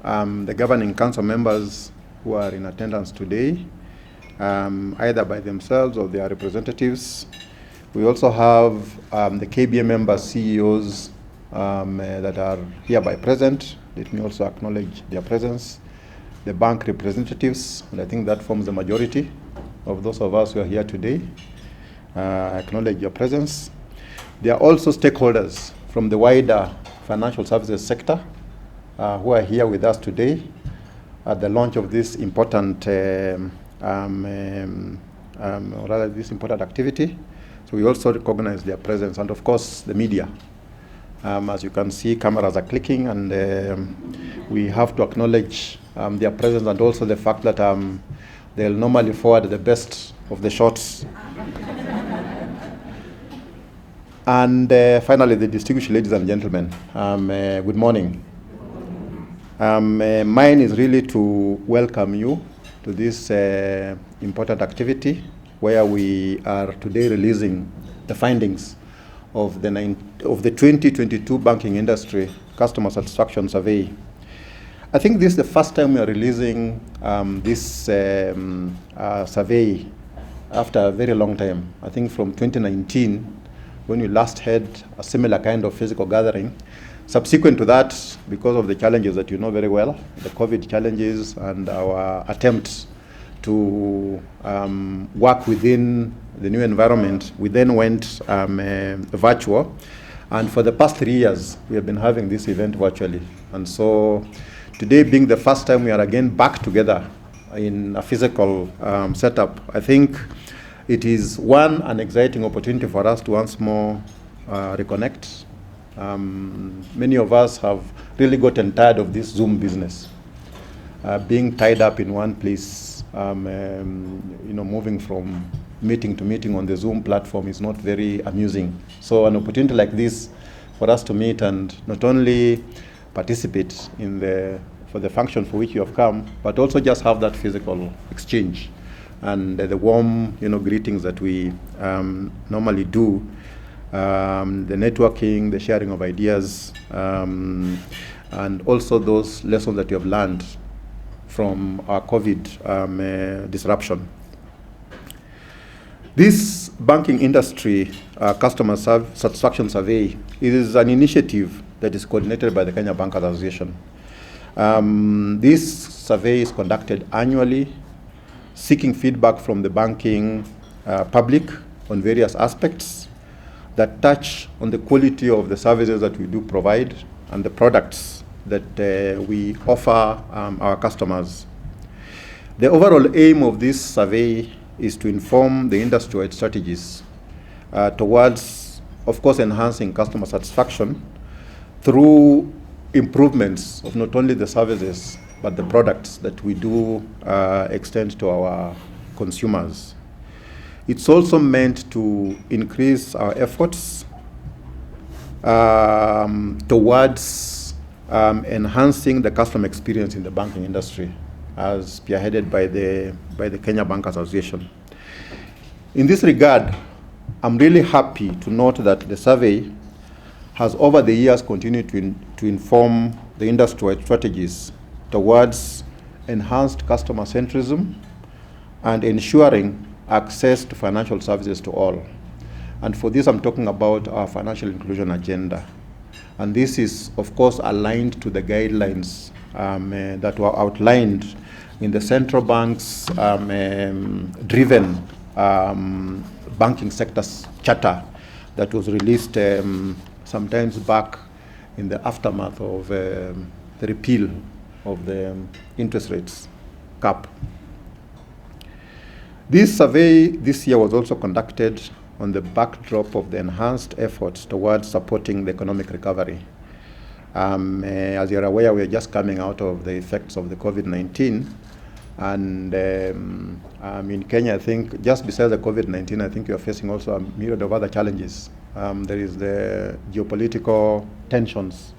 the governing council members who are in attendance today, either by themselves or their representatives. We also have the KBA members, CEOs that are hereby present. Let me also acknowledge their presence. The bank representatives, and I think that forms the majority of those of us who are here today. I acknowledge your presence. There are also stakeholders from the wider financial services sector who are here with us today at the launch of this important, this important activity. So we also recognize their presence, and of course the media. As you can see, cameras are clicking, and we have to acknowledge their presence, and also the fact that they'll normally forward the best of the shots. And finally, the distinguished ladies and gentlemen, good morning. Mine is really to welcome you to this important activity where we are today releasing the findings of the 2022 banking industry customer satisfaction survey. I think this is the first time we are releasing this survey after a very long time. I think from 2019, when we last had a similar kind of physical gathering. Subsequent to that, because of the challenges that you know very well, the COVID challenges and our attempts to work within the new environment, we then went virtual. And for the past 3 years, we have been having this event virtually. And so today being the first time we are again back together in a physical setup, I think it is an exciting opportunity for us to once more reconnect. Many of us have really gotten tired of this Zoom business, being tied up in one place. Moving from meeting to meeting on the Zoom platform is not very amusing. So an opportunity like this for us to meet and not only participate for the function for which you have come, but also just have that physical exchange and the warm, greetings that we normally do, the networking, the sharing of ideas, and also those lessons that you have learned from our COVID disruption. This banking industry customer satisfaction survey is an initiative that is coordinated by the Kenya Bankers Association. This survey is conducted annually, seeking feedback from the banking public on various aspects that touch on the quality of the services that we do provide and the products that we offer our customers. The overall aim of this survey is to inform the industry-wide strategies towards, of course, enhancing customer satisfaction through improvements of not only the services but the products that we do extend to our consumers. It's also meant to increase our efforts towards enhancing the customer experience in the banking industry, as spearheaded by the Kenya Bankers Association. In this regard, I'm really happy to note that the survey has over the years continued to inform the industry-wide strategies towards enhanced customer centrism and ensuring access to financial services to all. And for this, I'm talking about our financial inclusion agenda. And this is, of course, aligned to the guidelines that were outlined in the central bank's driven banking sector's charter that was released sometimes back in the aftermath of the repeal of the interest rates cap. This survey this year was also conducted on the backdrop of the enhanced efforts towards supporting the economic recovery. As you're aware, we are just coming out of the effects of the COVID-19. And in Kenya, I think, just besides the COVID-19, I think we are facing also a myriad of other challenges. There is the geopolitical tensions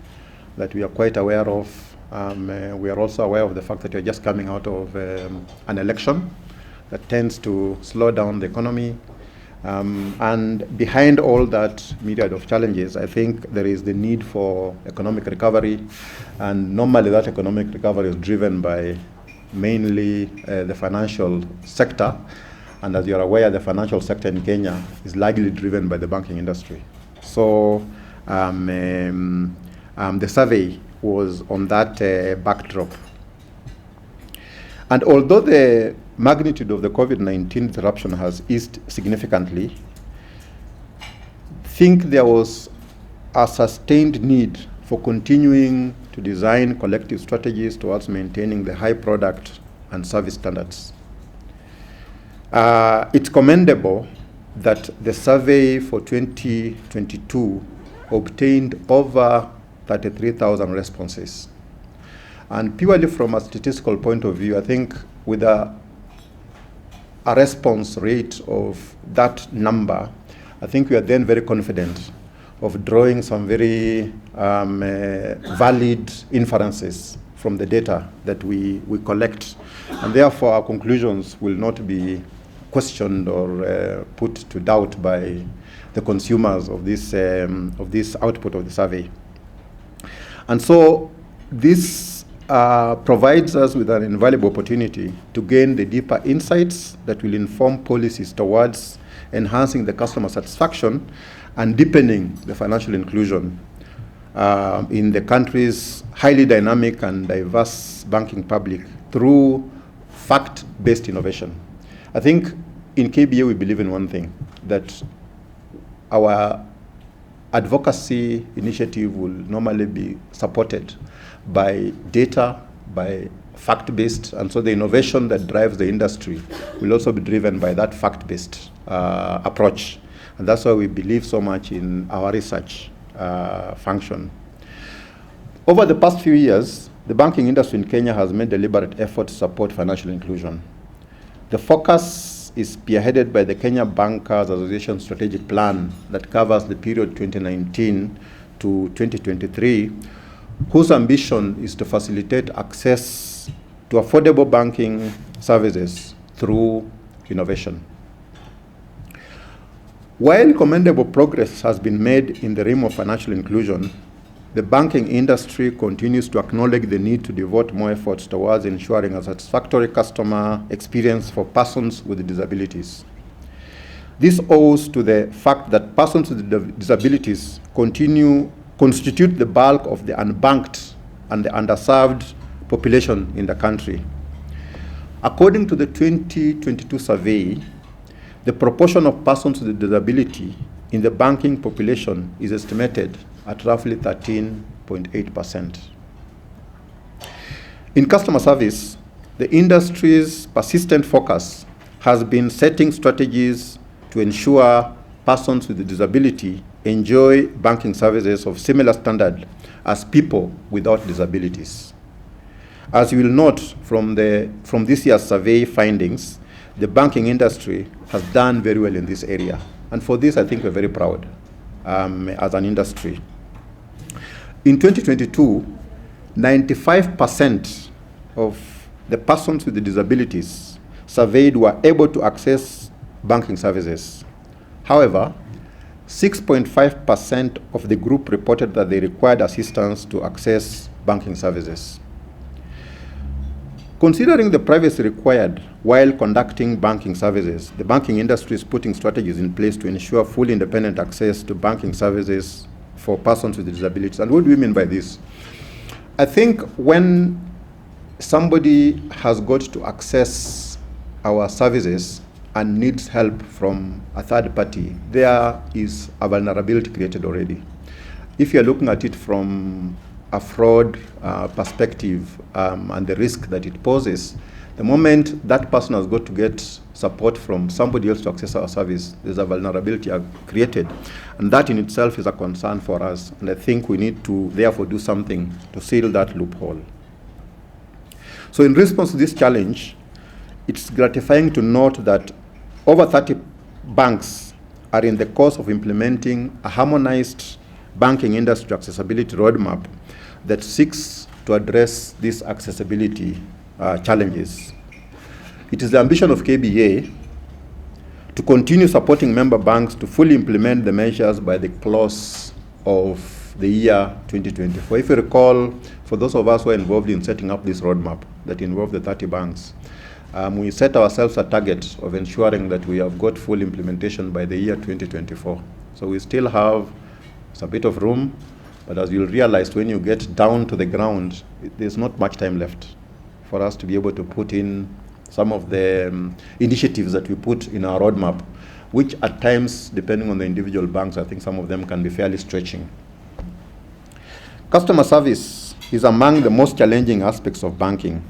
that we are quite aware of. We are also aware of the fact that we are just coming out of an election that tends to slow down the economy. And behind all that myriad of challenges, I think there is the need for economic recovery. And normally that economic recovery is driven by mainly the financial sector. And as you're aware, the financial sector in Kenya is largely driven by the banking industry. So the survey was on that backdrop. And although the magnitude of the COVID-19 disruption has eased significantly, I think there was a sustained need for continuing to design collective strategies towards maintaining the high product and service standards. It's commendable that the survey for 2022 obtained over 33,000 responses. And purely from a statistical point of view, I think with a response rate of that number, I think we are then very confident of drawing some very valid inferences from the data that we collect. And therefore, our conclusions will not be questioned or put to doubt by the consumers of this output of the survey. And so this provides us with an invaluable opportunity to gain the deeper insights that will inform policies towards enhancing the customer satisfaction and deepening the financial inclusion in the country's highly dynamic and diverse banking public through fact-based innovation. I think in KBA we believe in one thing, that our advocacy initiative will normally be supported by data, by fact-based, and so the innovation that drives the industry will also be driven by that fact-based approach. And that's why we believe so much in our research function. Over the past few years, the banking industry in Kenya has made deliberate effort to support financial inclusion. The focus is spearheaded by the Kenya Bankers Association strategic plan that covers the period 2019 to 2023, whose ambition is to facilitate access to affordable banking services through innovation. While commendable progress has been made in the realm of financial inclusion, the banking industry continues to acknowledge the need to devote more efforts towards ensuring a satisfactory customer experience for persons with disabilities. This owes to the fact that persons with disabilities constitute the bulk of the unbanked and the underserved population in the country. According to the 2022 survey, the proportion of persons with disability in the banking population is estimated at roughly 13.8%. In customer service, the industry's persistent focus has been setting strategies to ensure persons with disability enjoy banking services of similar standard as people without disabilities. As you will note from this year's survey findings, the banking industry has done very well in this area. And for this, I think we're very proud as an industry. In 2022, 95% of the persons with disabilities surveyed were able to access banking services. However, 6.5% of the group reported that they required assistance to access banking services. Considering the privacy required while conducting banking services, the banking industry is putting strategies in place to ensure fully independent access to banking services for persons with disabilities. And what do we mean by this? I think when somebody has got to access our services and needs help from a third party, there is a vulnerability created already. If you're looking at it from a fraud perspective and the risk that it poses, the moment that person has got to get support from somebody else to access our service, there's a vulnerability created. And that in itself is a concern for us. And I think we need to therefore do something to seal that loophole. So in response to this challenge, it's gratifying to note that over 30 banks are in the course of implementing a harmonized banking industry accessibility roadmap that seeks to address these accessibility challenges. It is the ambition of KBA to continue supporting member banks to fully implement the measures by the close of the year 2024. If you recall, for those of us who are involved in setting up this roadmap that involved the 30 banks, we set ourselves a target of ensuring that we have got full implementation by the year 2024. So we still have a bit of room, but as you'll realize when you get down to the ground, there's not much time left for us to be able to put in some of the initiatives that we put in our roadmap, which at times, depending on the individual banks, I think some of them can be fairly stretching. Customer service is among the most challenging aspects of banking.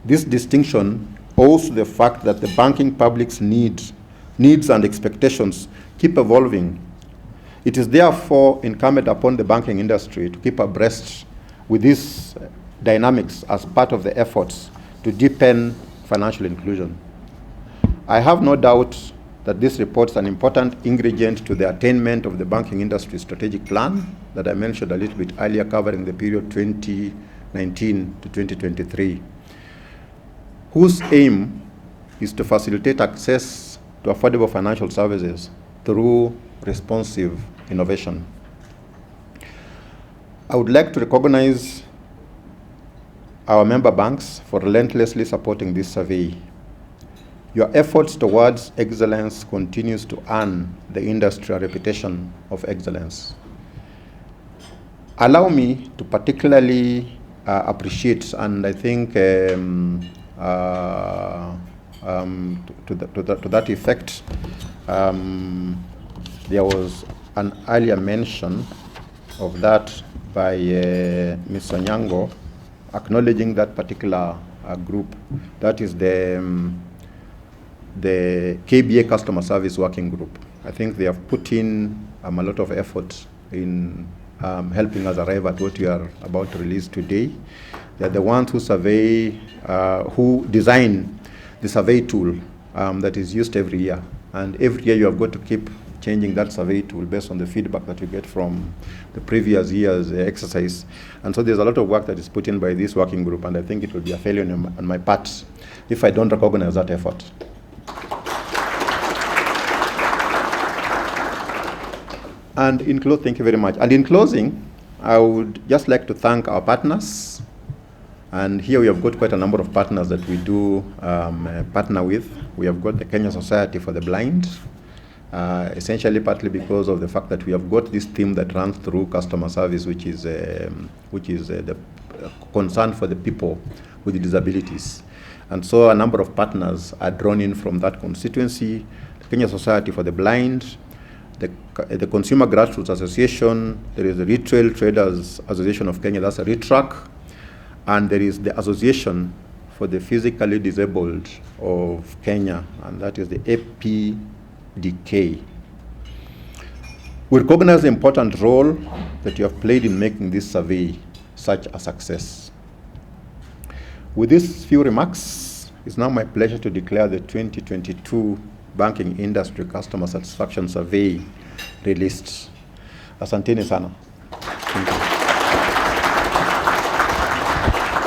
This distinction owes to the fact that the banking public's needs and expectations keep evolving. It is therefore incumbent upon the banking industry to keep abreast with these dynamics as part of the efforts to deepen financial inclusion. I have no doubt that this report is an important ingredient to the attainment of the banking industry strategic plan that I mentioned a little bit earlier, covering the period 2019 to 2023, whose aim is to facilitate access to affordable financial services through responsive innovation. I would like to recognize our member banks for relentlessly supporting this survey. Your efforts towards excellence continues to earn the industry a reputation of excellence. Allow me to particularly appreciate, and I think to that effect, there was an earlier mention of that by Ms. Onyango, acknowledging that particular group. That is the KBA Customer Service Working Group. I think they have put in a lot of effort in helping us arrive at what we are about to release today. They're the ones who survey, who design the survey tool that is used every year. And every year you have got to keep changing that survey tool based on the feedback that you get from the previous year's exercise. And so there's a lot of work that is put in by this working group, and I think it will be a failure on my part if I don't recognize that effort. And thank you very much. And in closing, I would just like to thank our partners. And here we have got quite a number of partners that we do partner with. We have got the Kenya Society for the Blind, essentially partly because of the fact that we have got this theme that runs through customer service, which is the concern for the people with disabilities. And so a number of partners are drawn in from that constituency: the Kenya Society for the Blind, the Consumer Grassroots Association, there is the Retail Traders Association of Kenya, that's a RETRAC, and there is the Association for the Physically Disabled of Kenya, and that is the APDK. We recognize the important role that you have played in making this survey such a success. With these few remarks, it's now my pleasure to declare the 2022 Banking Industry Customer Satisfaction Survey released. Asanteni sana. Thank you.